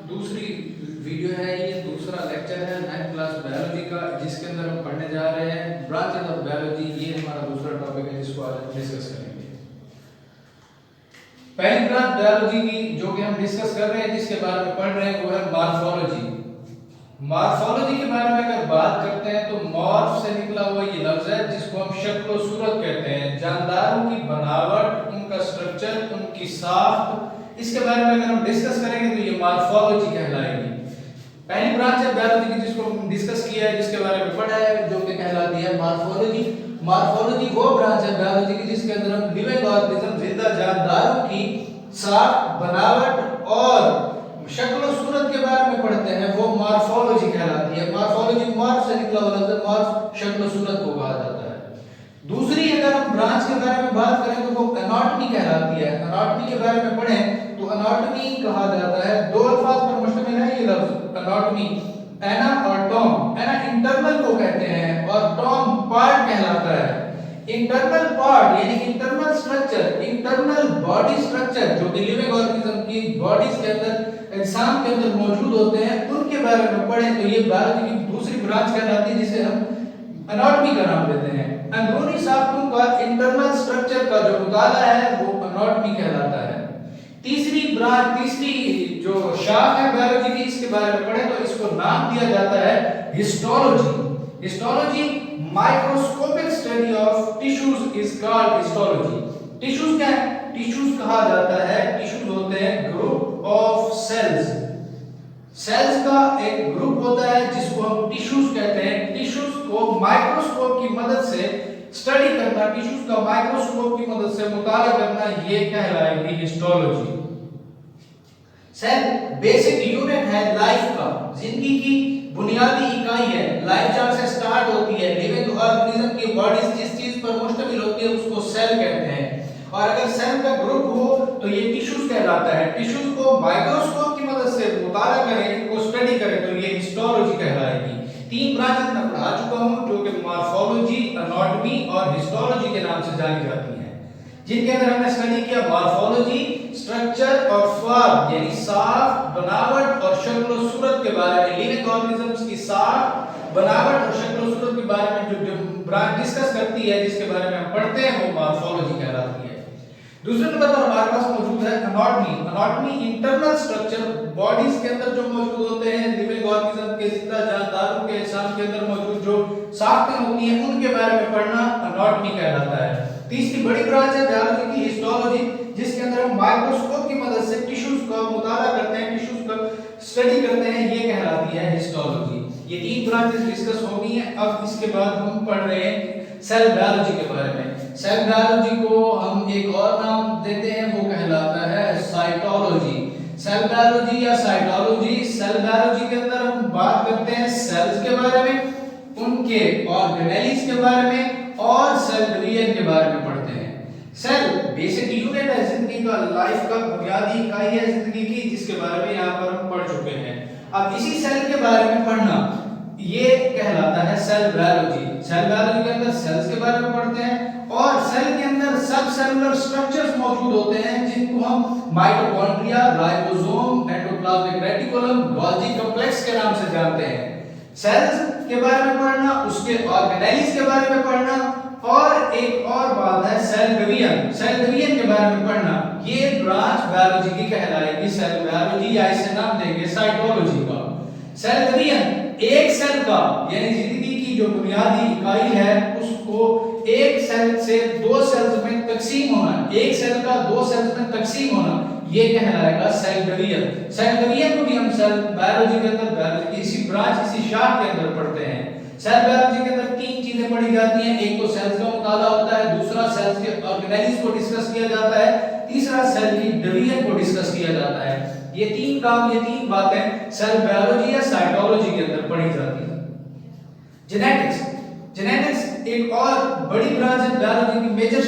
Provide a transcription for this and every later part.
दूसरी वीडियो है, ये दूसरा लेक्चर है 9th क्लास बायोलॉजी का, जिसके अंदर हम पढ़ने जा रहे हैं ब्रांचेस ऑफ बायोलॉजी। ये हमारा दूसरा टॉपिक है जिसको आज हम डिस्कस करेंगे। पहली ब्रांच बायोलॉजी की जो कि हम डिस्कस कर रहे हैं, जिसके बारे में पढ़ रहे हैं, वो है मॉर्फोलॉजी। मॉर्फोलॉजी के बारे में अगर बात करते हैं तो मॉर्फ से निकला हुआ ये लफ्ज है जिसको हम शक्ल और सूरत कहते हैं, जानदारों की बनावट, उनका स्ट्रक्चर, उनकी साख्त, इसके बारे में अगर हम डिस्कस करेंगे तो ये मॉर्फोलॉजी कहलाएगी। पहली ब्रांच है बायोलॉजी की जिसको हम डिस्कस किया है, जिसके बारे में पढ़ा है, जो कि कहलाती है मॉर्फोलॉजी। मॉर्फोलॉजी वो ब्रांच है बायोलॉजी की जिसके अंदर हम लिविंग ऑर्गेनिज्म, जिंदा जानदारों की साख्त, बनावट और शक्ल और सूरत के बारे में पढ़ते हैं, वो मॉर्फोलॉजी कहलाती है। मॉर्फोलॉजी मॉर्फ से निकला हुआ लफ्ज है, मॉर्फ शक्ल और सूरत को कहा जाता है। दूसरी अगर हम ब्रांच के बारे में बात करें तो वो एनाटॉमी कहलाती है। एनाटॉमी के बारे में पढ़ें तो एनाटॉमी कहा जाता है, दो अल्फाज पर मुश्तमिल है ये लफ्ज एनाटॉमी। एना और टॉम, एना इंटरनल को कहते हैं और टॉम पार्ट कहलाता है। इंटरनल पार्ट यानी internal structure, internal body structure जो कि लिविंग ऑर्गेनिज्म की बॉडीज के अंदर, इंसान के अंदर मौजूद होते हैं, उनके बारे में पढ़ें तो ये बायोलॉजी की दूसरी ब्रांच कहलाती है, जिसे हम एनाटॉमी का नाम देते हैं। अंदरूनी साख्तों का, इंटरनल स्ट्रक्चर का जो मुताला है वो एनाटॉमी कहलाता है। तीसरी ब्रांच, तीसरी जो शाख है बायोलॉजी की, इसके बारे में पढ़ें तो इसको नाम दिया जाता है histology. Histology microscopic study of tissues is called histology. Tissues क्या है? टिश्यूज कहा जाता है, टिश्यूज होते हैं ग्रुप ऑफ सेल्स। सेल्स का एक ग्रुप होता है जिसको हम टिश्यूज कहते हैं। टिश्यूज को माइक्रोस्कोप की मदद से स्टडी करना, टिश्यूज का माइक्रोस्कोप की मदद से मुताला करना, ये कहलाएगी हिस्टोलॉजी। सेल बेसिक यूनिट है लाइफ का, जिंदगी की बुनियादी इकाई है। लाइफ जहां से स्टार्ट होती है, लिविंग ऑर्गेनिज्म की बॉडीज जिस चीज पर मुश्तमिल होती है उसको सेल कहते हैं। और अगर सेल का ग्रुप हो तो ये टिश्यूज कहलाता है। टिश्यूज को माइक्रोस्कोप की मदद से मुताला करें, इनको स्टडी करें तो ये हिस्टोलॉजी कहलाएगी। तीन ब्रांचेस मैं पढ़ा चुका हूं जो कि मॉर्फोलॉजी, एनाटॉमी और हिस्टोलॉजी के नाम से जानी जाती हैं, जिनके अंदर हमने स्टडी किया मॉर्फोलॉजी, स्ट्रक्चर और फॉर्म यानी साख, बनावट और शक्ल और सूरत के बारे में। लिविंग ऑर्गेनिजम्स की साख, बनावट और शक्ल और सूरत के बारे में जो ब्रांच डिस्कस करती है, जिसके बारे में हम पढ़ते हैं, वो मॉर्फोलॉजी कहलाती है। दूसरे नंबर पर हमारे पास मौजूद है anatomy. Anatomy internal structure, bodies के अंदर जो मौजूद होते हैं, लिविंग ऑर्गेनिज्म के, जिंदा जानदारों के, इंसान के अंदर मौजूद जो साख्तें होती हैं, उनके बारे में पढ़ना एनाटॉमी कहलाता है। तीसरी बड़ी ब्रांच है बायोलॉजी की हिस्टोलॉजी, जिसके अंदर हम माइक्रोस्कोप की मदद से टिश्यूज का मुताला करते हैं, टिश्यूज का स्टडी करते हैं, ये कहलाती है हिस्टोलॉजी। ये तीन ब्रांचेस डिस्कस हो गई हैं। अब इसके बाद हम पढ़ रहे हैं सेल बायोलॉजी के बारे में। सेल बायोलॉजी को हम एक और नाम देते हैं, वो कहलाता है साइटोलॉजी। सेल बायोलॉजी या साइटोलॉजी, सेल बायोलॉजी के अंदर हम बात करते हैं सेल्स के बारे में, उनके ऑर्गेनेल्स के बारे में और सेल डिवीजन के बारे में पढ़ते हैं। सेल बेसिक यूनिट है जिंदगी का, लाइफ का बुनियादी इकाई है जिंदगी की, जिसके बारे में यहाँ पर हम पढ़ चुके हैं। अब इसी सेल के बारे में पढ़ना, ये कहलाता है सेल बायोलॉजी। सेल बायोलॉजी के अंदर सेल्स के बारे में पढ़ते हैं और सेल के अंदर सब सेलुलर स्ट्रक्चर्स मौजूद होते हैं, जिनको हम mitochondria, ribosome, endoplasmic reticulum, Golgi complex के नाम से जानते हैं। सेल्स के बारे में पढ़ना, उसके ऑर्गेनेल्स के बारे में पढ़ना, और एक और बात है सेल डिवीजन। सेल डिवीजन के बारे में पढ़ना, ये ब्रांच बायोलॉजी की कहलाएगी सेल बायोलॉजी, या इसे नाम देंगे साइटोलॉजी का। सेल डिवीजन, एक सेल का यानी जिंदगी की जो बुनियादी इकाई है उसको एक सेल से दो सेल्स में तकसीम होना, एक सेल का दो सेल्स में तकसीम होना, ये कहलाएगा सेल डिवीजन। सेल डिवीजन को भी हम सेल बायोलॉजी के अंदर, बायोलॉजी की इसी ब्रांच, इसी शाख के अंदर पढ़ते हैं। सेल बायोलॉजी के अंदर तीन चीजें पढ़ी जाती हैं, एक तो सेल्स का मुताला होता है, दूसरा सेल्स के ऑर्गेनेल्स को डिस्कस किया जाता है, तीसरा सेल की डिवीजन को डिस्कस किया जाता है। ये तीन काम, ये तीन बातें सेल बायोलॉजी या साइटोलॉजी के अंदर पढ़ी जाती है। जेनेटिक्स, जेनेटिक्स एक और बड़ी ब्रांच है बायोलॉजी की, मेजर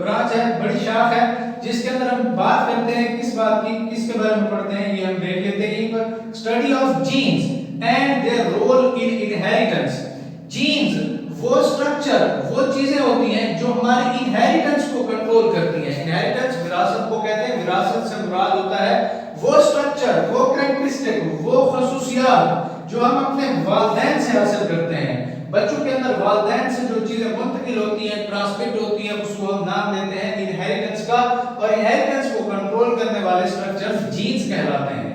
ब्रांच है, बड़ी शाख है, जिसके अंदर हम बात करते हैं किस बात की, किसके बारे में पढ़ते हैं, ये हम देख लेते हैं यहीं पर। Study of genes and their role in inheritance. Genes वो स्ट्रक्चर, वो चीजें होती हैं जो हमारी इनहेरिटेंस को कंट्रोल करती हैं। इनहेरिटेंस विरासत को कहते हैं, विरासत से मुराद होता है वो स्ट्रक्चर, वो कैरेक्टरिस्टिक कैरेक्टरिस्टिक, वो खसूसियात जो हम अपने वालिदैन से हासिल करते हैं। बच्चों के अंदर वालिदैन से जो चीजें मुंतकिल होती हैं, ट्रांसमिट होती हैं, उसको हम नाम देते हैं इनहेरिटेंस का, और इनहेरिटेंस को कंट्रोल करने वाले स्ट्रक्चर्स जीन्स कहलाते हैं।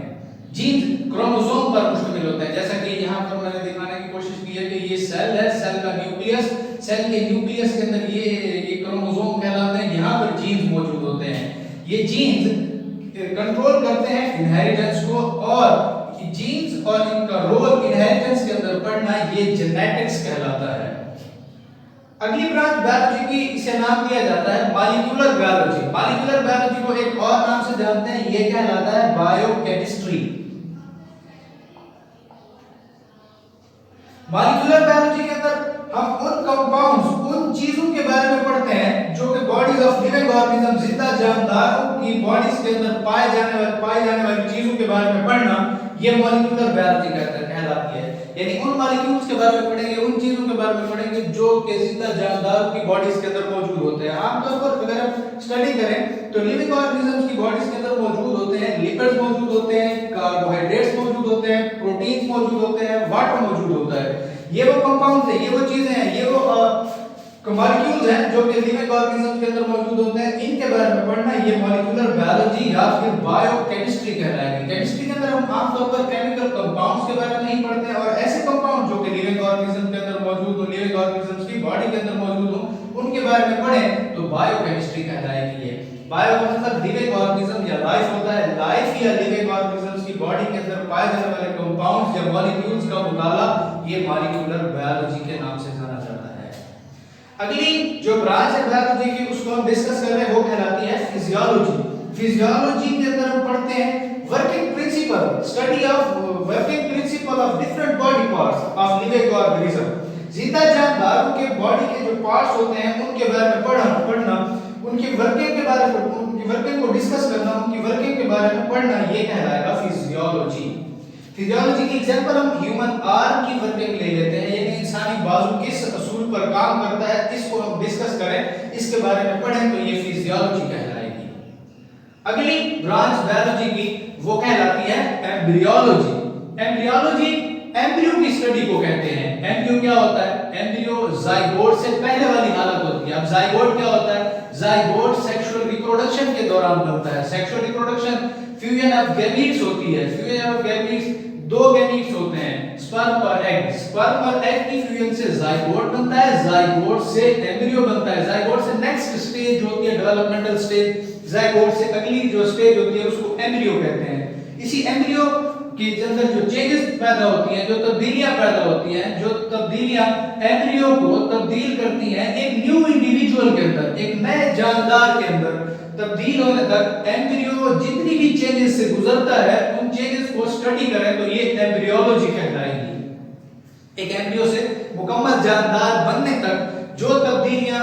जीन्स क्रोमोसोम पर मुश्तमिल होते हैं। जैसा कि यहाँ पर मैंने दिखाने की कोशिश की है कि ये सेल है, सेल का न्यूक्लियस, सेल के न्यूक्लियस के अंदर ये क्रोमोसोम कहलाते हैं, यहाँ पर जीन्स मौजूद होते हैं। ये जीन्स कंट्रोल करते हैं इनहेरिटेंस को, और जीन्स और इनका रोल इनहेरिटेंस के अंदर पढ़ना ये जेनेटिक्स कहलाता है। अगली ब्रांच बायोलॉजी की, इसे नाम दिया जाता है मॉलिक्यूलर बायोलॉजी। मॉलिक्यूलर बायोलॉजी को एक और नाम से जानते हैं, ये कहलाता है बायोकेमिस्ट्री। मॉलिक्यूलर बायोलॉजी के अंदर हम उन कंपाउंड्स, उन चीजों के बारे में पढ़ते हैं जो कि बॉडीज ऑफ लिविंग ऑर्गेनिज्म, जिंदा जानदारों की बॉडीज के अंदर पाए जाने वाली चीजों के बारे में पढ़ना, ये मॉलिक्यूलर बायोलॉजी कहलाती है। यानी उन मॉलिक्यूल्स के बारे में पढ़ेंगे, उन चीजों के बारे में पढ़ेंगे जो कि जिंदा जानदारों की बॉडीज के अंदर मौजूद होते हैं। आमतौर पर अगर हम स्टडी करें तो लिविंग ऑर्गेनिजम्स की बॉडीज के अंदर मौजूद होते हैं लिपिड्स मौजूद होते हैं, कार्बोहाइड्रेट्स मौजूद होते हैं, प्रोटीन्स मौजूद होते हैं, वाटर मौजूद होता है। ये वो कंपाउंड्स हैं, ये वो चीजें हैं, ये वो मॉलिक्यूल्स हैं जो कि लिविंग ऑर्गेनिजम्स के अंदर मौजूद होते हैं। इनके बारे में पढ़ना ये मॉलिक्यूलर बायोलॉजी या फिर बायोकेमिस्ट्री कहलाएगी। केमिस्ट्री के अंदर हम आमतौर पर केमिकल कंपाउंड्स के बारे में नहीं पढ़ते हैं, और ऐसे कंपाउंड जो कि लिविंग ऑर्गेनिज्म के अंदर मौजूद हो, लिविंग ऑर्गेनिजम्स की बॉडी के अंदर मौजूद हो, उनके बारे में पढ़ें तो बायोकेमिस्ट्री कहलाएगी। ये बायो का मतलब लिविंग ऑर्गेनिज्म या लाइफ होता है। लाइफ या लिविंग ऑर्गेनिजम्स की बॉडी के अंदर पाए जाने वाले कंपाउंड्स या मॉलिक्यूल्स का मुताला ये मॉलिक्यूलर बायोलॉजी के नाम से जाना जाता है। अगली जो ब्रांच है बायोलॉजी की, उसको हम डिस्कस कर रहे हैं, वो कहलाती है फिजियोलॉजी। फिजियोलॉजी के अंदर हम पढ़ते हैं working principle, study of working principle of different body parts of living organism. जिंदा जानदारों के बॉडी के जो पार्ट्स होते हैं उनके बारे में पढ़ना, उनकी वर्किंग के बारे में, उनकी वर्किंग को डिस्कस करना, उनकी वर्किंग के बारे में पढ़ना, ये कहलाएगा फिजियोलॉजी। फिजियोलॉजी की एग्जांपल हम ह्यूमन आर्म की वर्किंग ले लेते हैं, यानी इंसानी बाजू किस असूल पर काम करता है, इसको हम डिस्कस करें, इसके बारे में पढ़ें तो ये फिजियोलॉजी कहलाएगी। अगली ब्रांच बायोलॉजी की वो कहलाती है एम्ब्रियोलॉजी। एम्ब्रियोलॉजी एम्ब्रियो की स्टडी को कहते हैं। एम्ब्रियो क्या होता है? एम्ब्रियो जाइगोट से पहले वाली हालत होती है। अब जाइगोट क्या होता है? जाइगोट सेक्सुअल रिप्रोडक्शन के दौरान बनता है। Sexual reproduction fusion of gametes होती है। फ्यूजन ऑफ गैमीट्स, दो गैमीट्स होते हैं, स्पर्म और एग। स्पर्म और एग की फ्यूजन से जाइगोट बनता है, जाइगोट से एम्ब्रियो बनता है। जाइगोट से नेक्स्ट स्टेज जो होती है डेवलपमेंटल स्टेज, जाइगोट से अगली जो स्टेज होती है उसको एम्ब्रियो कहते हैं। इसी एम्ब्रियो के अंदर जो चेंजेस पैदा होती हैं, जो तब्दीलियां पैदा होती हैं, जो तब्दीलियां एम्ब्रियो को तब्दील करती हैं एक न्यू इंडिविजुअल के अंदर, एक नए जानदार के अंदर तब्दील होने तक एम्ब्रियो जितनी भी चेंजेस से गुजरता है उन चेंजेस को स्टडी करें तो ये एम्ब्रियोलॉजी कहलाएगी। एक एम्ब्रियो से मुकम्मल जानदार बनने तक जो तब्दीलियां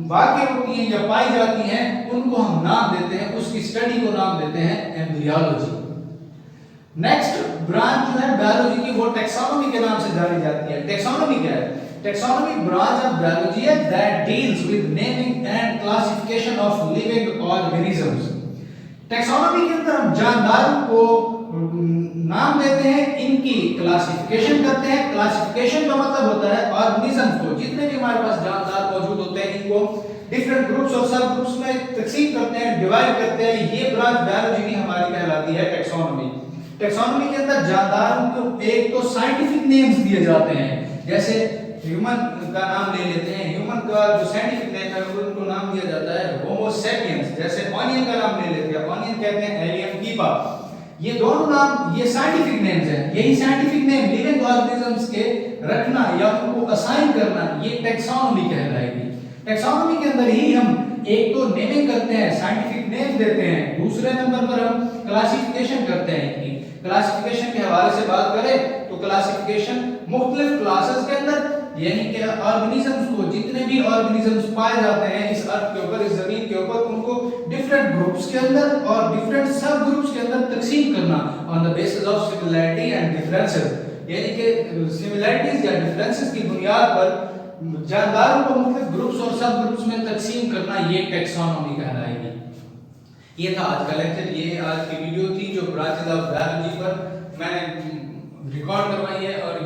वाक़ई होती हैं या पाई जाती हैं उनको हम नाम देते हैं, उसकी स्टडी को नाम देते हैं एम्ब्रियोलॉजी। नेक्स्ट ब्रांच जो है बायोलॉजी की वो टैक्सोनॉमी के नाम से जानी जाती है। टैक्सोनॉमी क्या है? टैक्सोनॉमी ब्रांच ऑफ बायोलॉजी है that deals with naming and classification of living organisms. Taxonomy के अंदर हम जानदारों को नाम देते हैं, इनकी क्लासिफिकेशन करते हैं। क्लासिफिकेशन का मतलब होता है ऑर्गेनिजम्स को, जितने भी हमारे पास जानदार मौजूद होते हैं इनको डिफरेंट ग्रुप्स और सब ग्रुप्स में तकसीम करते हैं, डिवाइड करते हैं। ये ब्रांच बायोलॉजी की हमारी कहलाती है टैक्सोनॉमी। टैक्सोनॉमी के अंदर जानदारों को एक तो साइंटिफिक नेम्स दिए जाते हैं, जैसे ह्यूमन का नाम ले लेते हैं। ह्यूमन का जो साइंटिफिक नेम है उनको नाम दिया जाता है होमो सैपियंस। जैसे ऑनियन का नाम ले लेते हैं, ऑनियन कहते हैं एलियम कीपा। ये दोनों नाम ये साइंटिफिक नेम्स हैं। यही साइंटिफिक नेम लिविंग ऑर्गेनिजम्स के रखना या उनको असाइन करना ये टैक्सोनॉमी कहलाएगी। टैक्सोनॉमी के अंदर ही हम एक तो नेमिंग करते हैं, साइंटिफिक नेम देते हैं, दूसरे नंबर पर हम क्लासिफिकेशन करते हैं। इनकी क्लासिफिकेशन के हवाले से बात करें तो क्लासिफिकेशन मुख्तलिफ क्लासेस के अंदर, यानी कि ऑर्गेनिजम्स को, जितने भी ऑर्गेनिजम्स पाए जाते हैं इस अर्थ के ऊपर, इस जमीन के ऊपर, उनको डिफरेंट ग्रुप्स के अंदर और डिफरेंट सब ग्रुप्स के अंदर तकसीम करना on the basis of similarity and differences. यानी कि सिमिलैरिटीज या डिफरेंसेस की बुनियाद पर जानदारों को मुख्तलिफ ग्रुप्स और सब ग्रुप्स में तकसीम करना ये टैक्सोनॉमी कहलाएगी। ये था आज का लेक्चर, ये आज की वीडियो थी जो ब्रांचेस ऑफ बायोलॉजी पर मैंने रिकॉर्ड करवाई है और